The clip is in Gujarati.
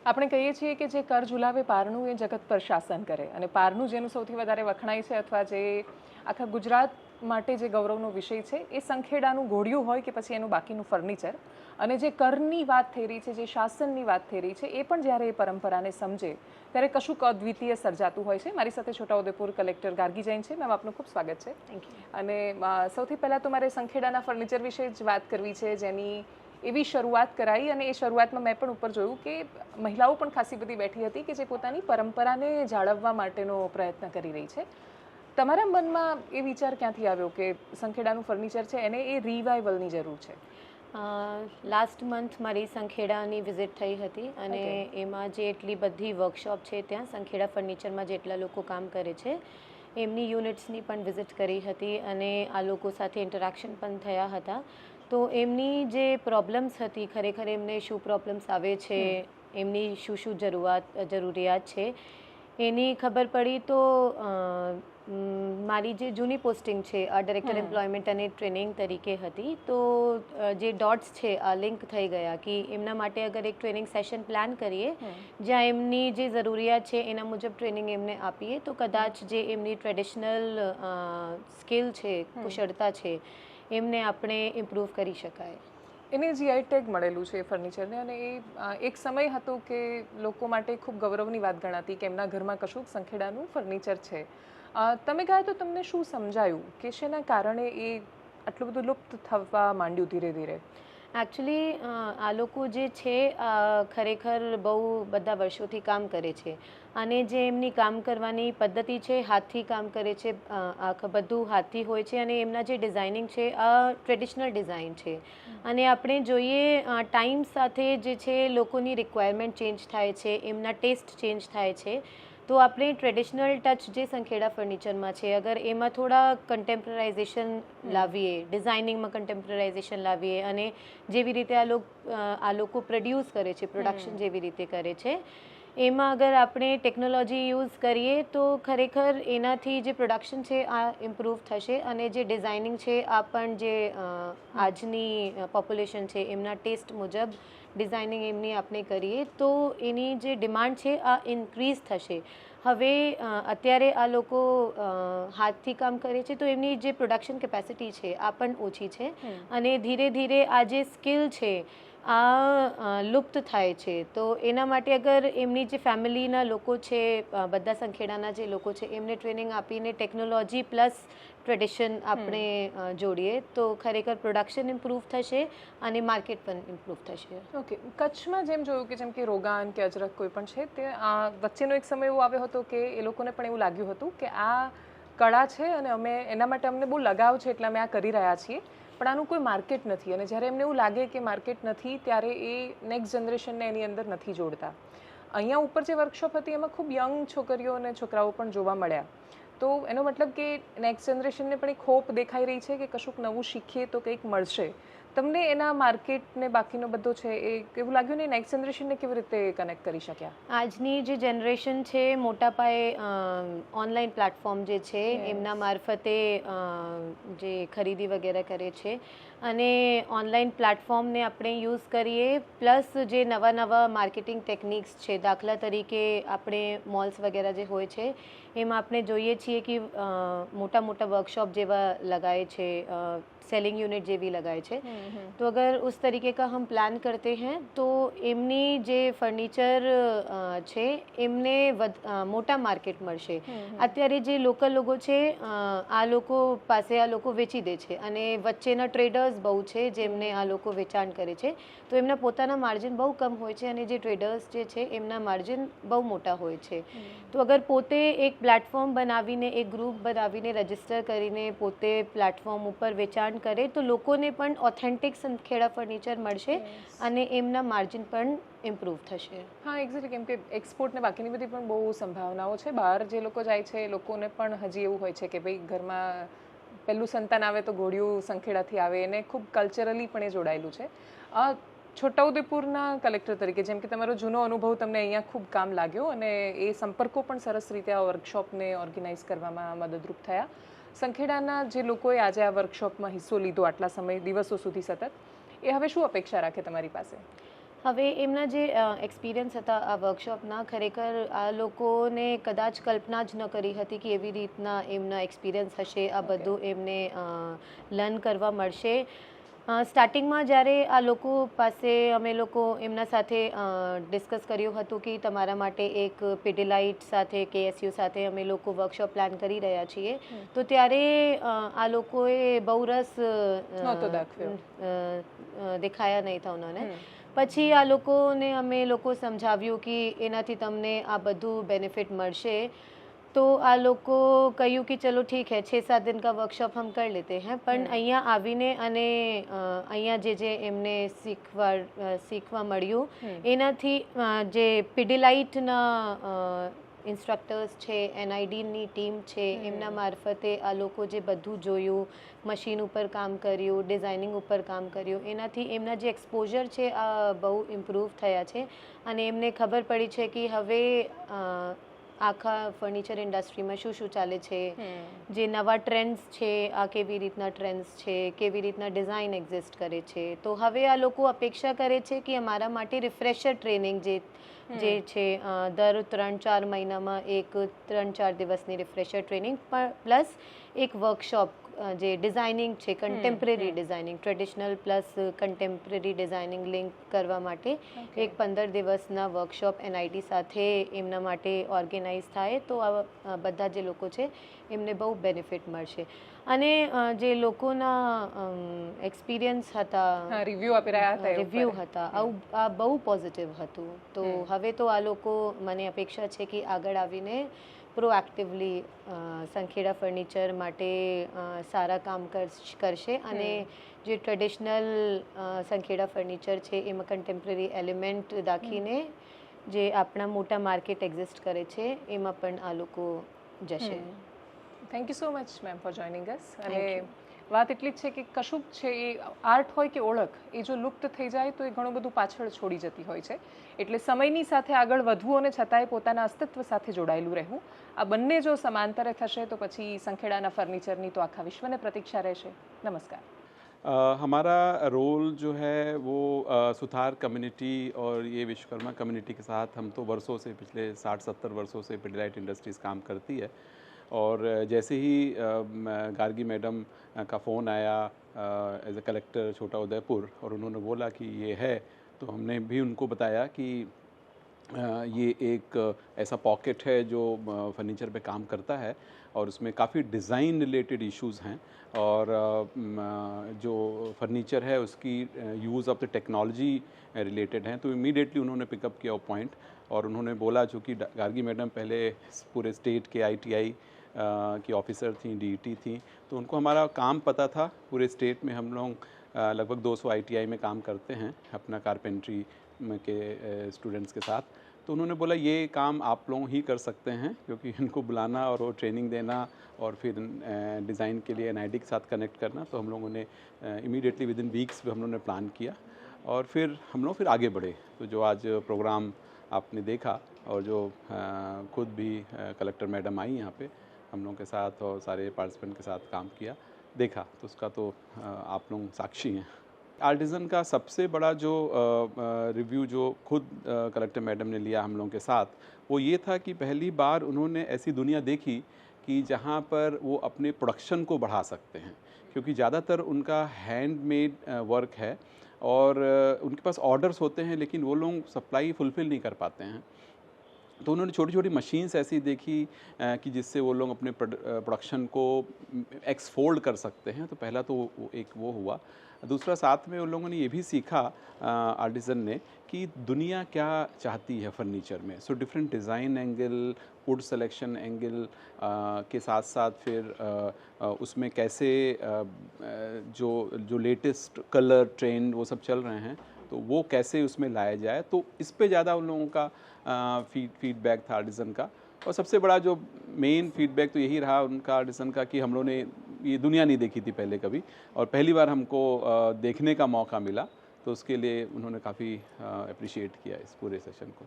આપણે કહીએ છીએ કે જે કર ઝુલાવે પારણું એ જગત પર શાસન કરે, અને પારણું જેનું સૌથી વધારે વખણાય છે અથવા જે આખા ગુજરાત માટે જે ગૌરવનો વિષય છે એ સંખેડાનું ઘોડિયું હોય કે પછી એનું બાકીનું ફર્નિચર. અને જે કરની વાત થઈ રહી છે, જે શાસનની વાત થઈ રહી છે, એ પણ જ્યારે એ પરંપરાને સમજે ત્યારે કશુંક અદ્વિતીય સર્જાતું હોય છે. મારી સાથે છોટાઉદેપુર કલેક્ટર ગાર્ગી જૈન છે. મેમ, આપનું ખૂબ સ્વાગત છે. Thank you. અને સૌથી પહેલાં તો મારે સંખેડાના ફર્નિચર વિશે જ વાત કરવી છે, જેની એવી શરૂઆત કરાઈ, અને એ શરૂઆતમાં મેં પણ ઉપર જોયું કે મહિલાઓ પણ ખાસી બધી બેઠી હતી કે જે પોતાની પરંપરાને જાળવવા માટેનો પ્રયત્ન કરી રહી છે. તમારા મનમાં એ વિચાર ક્યાંથી આવ્યો કે સંખેડાનું ફર્નિચર છે એને એ રિવાઇવલની જરૂર છે? લાસ્ટ મંથ મારી સંખેડાની વિઝિટ થઈ હતી, અને એમાં જે એટલી બધી વર્કશોપ છે ત્યાં સંખેડા ફર્નિચરમાં જેટલા લોકો કામ કરે છે એમની યુનિટ્સની પણ વિઝિટ કરી હતી, અને આ લોકો સાથે ઇન્ટરેક્શન પણ થયા હતા. તો એમની જે પ્રોબ્લેમ્સ હતી, ખરેખર એમને શું પ્રોબ્લેમ્સ આવે છે, એમની શું જરૂરિયાત છે એની ખબર પડી. તો મારી જે જૂની પોસ્ટિંગ છે ડાયરેક્ટર એમ્પ્લોયમેન્ટ અને ટ્રેનિંગ તરીકે હતી, તો જે ડોટ્સ છે આ લિંક થઈ ગયા કે એમના માટે અગર એક ટ્રેનિંગ સેશન પ્લાન કરીએ જ્યાં એમની જે જરૂરિયાત છે એના મુજબ ટ્રેનિંગ એમને આપીએ તો કદાચ જે એમની ટ્રેડિશનલ સ્કિલ છે, કુશળતા છે, એમને આપણે ઇમ્પ્રૂવ કરી શકાય. એને જીઆઈ ટેગ મળેલું છે એ ફર્નિચરને, અને એ એક સમય હતો કે લોકો માટે ખૂબ ગૌરવની વાત ગણાતી કે એમના ઘરમાં કશુંક સંખેડાનું ફર્નિચર છે. તમે ગયા તો તમને શું સમજાયું કે શેના કારણે એ આટલું બધું લુપ્ત થવા માંડ્યું ધીરે ધીરે? એકચ્યુઅલી આ લોકો જે છે ખરેખર બહુ બધા વર્ષોથી કામ કરે છે, અને જે એમની કામ કરવાની પદ્ધતિ છે હાથથી કામ કરે છે, બધું હાથથી હોય છે, અને એમના જે ડિઝાઇનિંગ છે આ ટ્રેડિશનલ ડિઝાઇન છે. અને આપણે જોઈએ ટાઈમ સાથે જે છે લોકોની રિક્વાયરમેન્ટ ચેન્જ થાય છે, એમના ટેસ્ટ ચેન્જ થાય છે. તો આપણે ટ્રેડિશનલ ટચ જે સંખેડા ફર્નિચરમાં છે અગર એમાં થોડા કન્ટેમ્પરરાઇઝેશન લાવીએ, ડિઝાઇનિંગમાં કન્ટેમ્પરરાઇઝેશન લાવીએ, અને જેવી રીતે આ લોકો પ્રોડ્યુસ કરે છે, પ્રોડક્શન જેવી રીતે કરે છે, એમાં અગર આપણે ટેકનોલોજી યુઝ કરીએ તો ખરેખર એનાથી જે પ્રોડક્શન છે આ ઇમ્પ્રૂવ થશે, અને જે ડિઝાઇનિંગ છે આ પણ જે આજની પોપ્યુલેશન છે એમના ટેસ્ટ મુજબ ડિઝાઇનિંગ એમની આપણે કરીએ તો એની જે ડિમાન્ડ છે આ ઇન્ક્રીઝ થશે. હવે અત્યારે આ લોકો હાથથી કામ કરે છે તો એમની જે પ્રોડક્શન કેપેસિટી છે આ પણ ઓછી છે, અને ધીરે ધીરે આ જે સ્કિલ છે આ લુપ્ત થાય છે. તો એના માટે અગર એમની જે ફેમિલીના લોકો છે, બધા સંખેડાના જે લોકો છે, એમને ટ્રેનિંગ આપીને ટેકનોલોજી પ્લસ ટ્રેડિશન આપણે જોડીએ તો ખરેખર પ્રોડક્શન ઇમ્પ્રૂવ થશે અને માર્કેટ પણ ઇમ્પ્રૂવ થશે. ઓકે, કચ્છમાં જેમ જોયું કે જેમ કે રોગાન કે અજરક કોઈ પણ છે તે વચ્ચેનો એક સમય એવો આવ્યો હતો કે એ લોકોને પણ એવું લાગ્યું હતું કે આ કળા છે અને અમે એના માટે અમને બહુ લગાવ છે એટલે અમે આ કરી રહ્યા છીએ, પણ આનું કોઈ માર્કેટ નથી. અને જ્યારે એમને એવું લાગે કે માર્કેટ નથી ત્યારે એ નેક્સ્ટ જનરેશનને એની અંદર નથી જોડતા. અહીંયા ઉપર જે વર્કશોપ હતી એમાં ખૂબ યંગ છોકરીઓ અને છોકરાઓ પણ જોવા મળ્યા. તો એનો મતલબ કે નેક્સ્ટ જનરેશનને પણ એક હોપ દેખાઈ રહી છે કે કશુંક નવું શીખીએ તો કંઈક મળશે. તમને એના માર્કેટને બાકીનો બધો છે એ એવું લાગ્યું ને નેક્સ્ટ જનરેશનને કેવી રીતે કનેક્ટ કરી શક્યા? આજની જે જનરેશન છે મોટા પાયે ઓનલાઈન પ્લેટફોર્મ જે છે એમના મારફતે જે ખરીદી વગેરે કરે છે, અને ઓનલાઈન પ્લેટફોર્મને આપણે યુઝ કરીએ, પ્લસ જે નવા માર્કેટિંગ ટેકનિક્સ છે, દાખલા તરીકે આપણે મોલ્સ વગેરે જે હોય છે એમાં આપણે જોઈએ છીએ કે મોટા વર્कशॉप જેવા लगाए છે, सेलिंग यूनिट જેવી लगाए છે. तो अगर उस तरीके का हम प्लान करते हैं तो એમની જે ફર્નિચર છે એમને મોટા માર્કેટ મળશે. અત્યારે જે લોકલ લોકો છે આ લોકો પાસે આ લોકો વેચી દે છે, અને વચ્ચેના ટ્રેડર્સ બહુ છે જેમને આ લોકો વેચાણ કરે છે, તો એમના પોતાના માર્જિન બહુ કમ હોય છે, અને જે ટ્રેડર્સ જે છે એમના માર્જિન બહુ મોટા હોય છે. તો અગર પોતે એક પ્લેટફોર્મ બનાવીને, એક ગ્રુપ બનાવીને, રજિસ્ટર કરીને પોતે પ્લેટફોર્મ ઉપર વેચાણ કરે તો લોકોને પણ ઓથેન્ટિક સંખેડા ફર્નિચર મળશે, અને એમના માર્જિન પણ ઇમ્પ્રૂવ થશે. હા, એક્ઝેક્ટલી. કેમ કે એક્સપોર્ટ ને બાકીની બધી પણ બહુ સંભાવનાઓ છે. બહાર જે લોકો જાય છે એ લોકોને પણ હજી એવું હોય છે કે ભાઈ ઘરમાં પહેલું સંતાન આવે તો ઘોડિયું સંખેડાથી આવે, એને ખૂબ કલ્ચરલી પણ એ જોડાયેલું છે. છોટાઉદેપુરના કલેક્ટર તરીકે જેમ કે તમારો જૂનો અનુભવ તમને અહીંયા ખૂબ કામ લાગ્યો, અને એ સંપર્કો પણ સરસ રીતે આ વર્કશોપને ઓર્ગેનાઇઝ કરવામાં મદદરૂપ થયા. સંખેડાના જે લોકોએ આજે આ વર્કશોપમાં હિસ્સો લીધો આટલા સમય દિવસો સુધી સતત, એ હવે શું અપેક્ષા રાખે તમારી પાસે? હવે એમના જે એક્સપિરિયન્સ હતા આ વર્કશોપના, ખરેખર આ લોકોને કદાચ કલ્પના જ ન કરી હતી કે એવી રીતના એમના એક્સપિરિયન્સ હશે, આ બધું એમને લર્ન કરવા મળશે. સ્ટાર્ટિંગમાં જ્યારે આ લોકો પાસે અમે લોકો એમના સાથે ડિસ્કસ કર્યું હતું કે તમારા માટે એક પીડીલાઇટ સાથે KSU સાથે અમે લોકો વર્કશોપ પ્લાન કરી રહ્યા છીએ, તો ત્યારે આ લોકોએ બહુ રસ નહોતો દાખવ્યો. દેખાયા નહીં था उन्होंने. પછી આ લોકોને અમે લોકો સમજાવ્યું કે એનાથી તમને આ બધું બેનિફિટ મળશે, તો આ લોકો કહ્યું કે ચલો ઠીક है 6-7 दिन का वर्कशॉप हम कर लेते हैं. પણ અહીંયા આવીને અને અહીંયા જે એમને શીખવા મળ્યું એનાથી જે પીડીલાઇટના ઇન્સ્ટ્રક્ટર્સ છે, NIDની ટીમ છે, એમના મારફતે આ લોકો જે બધું જોયું, મશીન ઉપર કામ કર્યું, ડિઝાઇનિંગ ઉપર કામ કર્યું, એનાથી એમના જે એક્સપોઝર છે આ બહુ ઇમ્પ્રૂવ થયા છે. અને એમને ખબર પડી છે કે હવે આખા ફર્નિચર ઇન્ડસ્ટ્રીમાં શું ચાલે છે, જે નવા ટ્રેન્ડ્સ છે, આ કેવી રીતના ટ્રેન્ડ્સ છે, કેવી રીતના ડિઝાઇન એક્ઝિસ્ટ કરે છે. તો હવે આ લોકો અપેક્ષા કરે છે કે અમારા માટે રિફ્રેશર ટ્રેનિંગ જે છે દર 3-4 મહિનામાં એક 3-4 દિવસની રિફ્રેશર ટ્રેનિંગ પ્લસ એક વર્કશોપ જે ડિઝાઇનિંગ છે, contemporary designing, traditional plus contemporary designing link કરવા માટે એક 15 દિવસના વર્કશોપ NID સાથે એમના માટે ઓર્ગેનાઇઝ થાય, તો આ બધા જે લોકો છે એમને બહુ બેનિફિટ મળશે. અને જે લોકોના એક્સપિરિયન્સ હતા, રિવ્યૂ આપી રહ્યા હતા, રિવ્યૂ હતા, આ બહુ પોઝિટિવ હતું. તો હવે તો આ લોકો, મને અપેક્ષા છે કે આગળ આવીને પ્રોએક્ટિવલી સંખેડા ફર્નિચર માટે સારા કામ કરશે. અને જે ટ્રેડિશનલ સંખેડા ફર્નિચર છે એમાં કન્ટેમ્પરરી એલિમેન્ટ દાખીને જે આપણા મોટા માર્કેટ એક્ઝિસ્ટ કરે છે એમાં પણ આ લોકો જશે. Thank you so much ma'am four joining અસ. અને વાત એટલી જ છે કે કશુંક છે એ આર્ટ હોય કે ઓળખ, એ જો લુપ્ત થઈ જાય તો એ ઘણું બધું પાછળ છોડી જતી હોય છે. એટલે સમયની સાથે આગળ વધવું અને છતાંય પોતાના અસ્તિત્વ સાથે જોડાયેલું રહેવું, આ બંને જો સમાંતરે થશે તો પછી સંખેડાના ફર્નિચરની તો આખા વિશ્વને પ્રતીક્ષા રહેશે. નમસ્કાર. हमारा रोल जो है वो सुथार कम्युनिटी और ये विश्वकर्मा कम्युनिटी के साथ हम तो वर्षों से, पिछले 60-70 वर्षों से पीडीलाइट इंडस्ट्रीज़ काम करती है. और जैसे ही गार्गी मैडम का फ़ोन आया एज ए कलेक्टर छोटा उदयपुर, और उन्होंने बोला कि ये है, तो हमने भी उनको बताया कि ये एक ऐसा पॉकेट है जो फर्नीचर पे काम करता है और उसमें काफ़ी डिज़ाइन रिलेटेड इश्यूज़ हैं, और जो फर्नीचर है उसकी use of the technology related हैं. तो इमीडिएटली उन्होंने पिकअप किया वो पॉइंट, और उन्होंने बोला, चूँकि गार्गी मैडम पहले पूरे स्टेट के ITI की ऑफ़िसर थी, DET थी, तो उनको हमारा काम पता था. पूरे स्टेट में हम लोग लगभग 200 ITI में काम करते हैं अपना कारपेंट्री के स्टूडेंट्स के साथ. तो उन्होंने बोला ये काम आप लोग ही कर सकते हैं, क्योंकि इनको बुलाना और वो ट्रेनिंग देना और फिर डिज़ाइन के लिए NID के साथ कनेक्ट करना, तो हम लोगों ने इमीडिएटली विद इन वीक्स हमलों ने प्लान किया और फिर हम लोग आगे बढ़े. तो जो आज प्रोग्राम आपने देखा, और जो खुद भी कलेक्टर मैडम आई यहाँ पे हम लोगों के साथ और सारे पार्टिसिपेंट के साथ काम किया, देखा, तो उसका तो आप लोग साक्षी हैं. आर्टिज़न का सबसे बड़ा जो रिव्यू जो खुद कलेक्टर मैडम ने लिया हम लोगों के साथ, वो ये था कि पहली बार उन्होंने ऐसी दुनिया देखी कि जहाँ पर वो अपने प्रोडक्शन को बढ़ा सकते हैं, क्योंकि ज़्यादातर उनका हैंडमेड वर्क है और उनके पास ऑर्डर्स होते हैं, लेकिन वो लोग सप्लाई फुलफ़िल नहीं कर पाते हैं. तो उन्होंने छोटी छोटी मशीन्स ऐसी देखी कि जिससे वो लोग अपने प्रोडक्शन को एक्सफोल्ड कर सकते हैं. तो पहला तो एक वो हुआ. दूसरा, साथ में उन लोगों ने ये भी सीखा आर्टिज़न ने कि दुनिया क्या चाहती है फर्नीचर में. So different design angle, would selection angle के साथ साथ फिर उसमें कैसे जो लेटेस्ट कलर ट्रेंड वो सब चल रहे हैं, तो वो कैसे उसमें लाया जाए. तो इस पे ज़्यादा उन लोगों का फीडबैक था आर्टिज़न का. और सबसे बड़ा जो मेन फीडबैक तो यही रहा उनका आर्टिज़न का कि हम लोगों ने ये दुनिया नहीं देखी थी पहले कभी, और पहली बार हमको देखने का मौका मिला. तो उसके लिए उन्होंने काफ़ी अप्रिशिएट किया इस पूरे सेशन को.